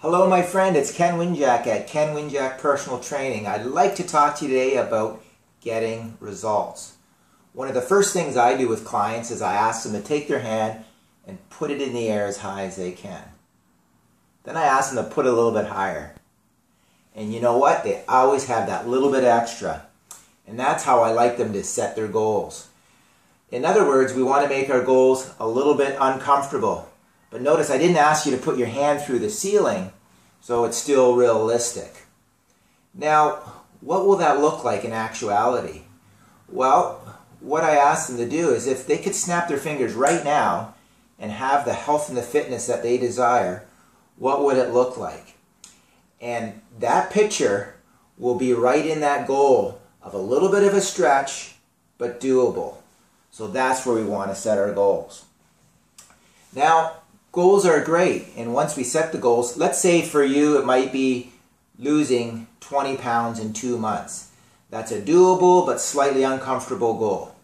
Hello my friend, it's Ken Winjack at Ken Winjack Personal Training. I'd like to talk to you today about getting results. One of the first things I do with clients is I ask them to take their hand and put it in the air as high as they can. Then I ask them to put it a little bit higher. And you know what? They always have that little bit extra. And that's how I like them to set their goals. In other words, we want to make our goals a little bit uncomfortable. But notice I didn't ask you to put your hand through the ceiling, so it's still realistic. Now, what will that look like in actuality? Well, what I asked them to do is if they could snap their fingers right now and have the health and the fitness that they desire, what would it look like? And that picture will be right in that goal of a little bit of a stretch, but doable. So that's where we want to set our goals. Now, goals are great, and once we set the goals, let's say for you it might be losing 20 pounds in 2 months. That's a doable but slightly uncomfortable goal.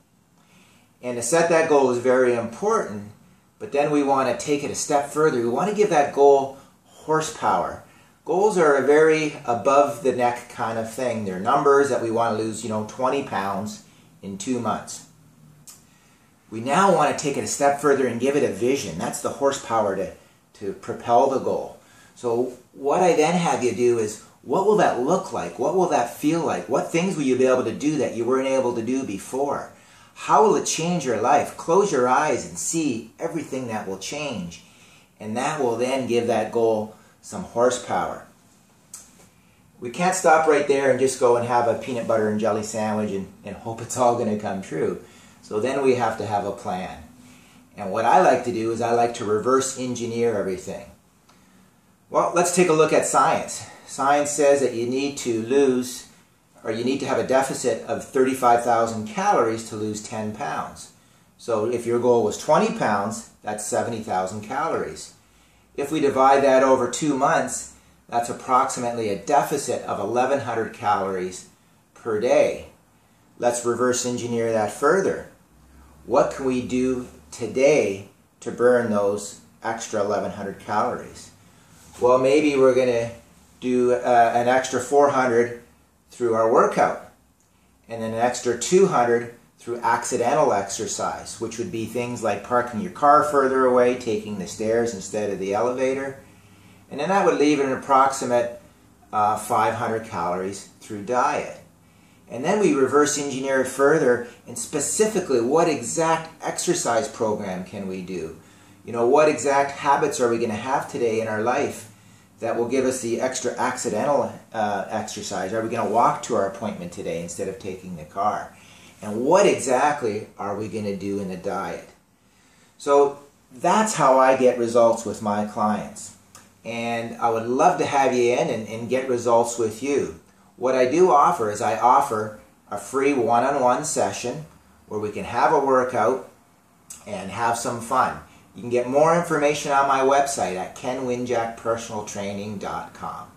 And to set that goal is very important, but then we want to take it a step further. We want to give that goal horsepower. Goals are a very above the neck kind of thing. They're numbers that we want to lose, 20 pounds in 2 months. We now want to take it a step further and give it a vision. That's the horsepower to propel the goal. So what I then have you do is, what will that look like? What will that feel like? What things will you be able to do that you weren't able to do before? How will it change your life? Close your eyes and see everything that will change. And that will then give that goal some horsepower. We can't stop right there and just go and have a peanut butter and jelly sandwich and hope it's all going to come true. So then we have to have a plan. And what I like to do is I like to reverse engineer everything. Well, let's take a look at science. Science says that you need to lose, or you need to have a deficit of 35,000 calories to lose 10 pounds. So if your goal was 20 pounds, that's 70,000 calories. If we divide that over 2 months, that's approximately a deficit of 1,100 calories per day. Let's reverse engineer that further. What can we do today to burn those extra 1,100 calories? Well, maybe we're going to do an extra 400 through our workout, and then an extra 200 through accidental exercise, which would be things like parking your car further away, taking the stairs instead of the elevator. And then that would leave an approximate 500 calories through diet. And then we reverse engineer it further, and specifically what exact exercise program can we do? What exact habits are we going to have today in our life that will give us the extra accidental exercise? Are we going to walk to our appointment today instead of taking the car? And what exactly are we going to do in the diet? So that's how I get results with my clients. And I would love to have you in and get results with you. What I do offer is I offer a free one-on-one session where we can have a workout and have some fun. You can get more information on my website at kenwinjackpersonaltraining.com.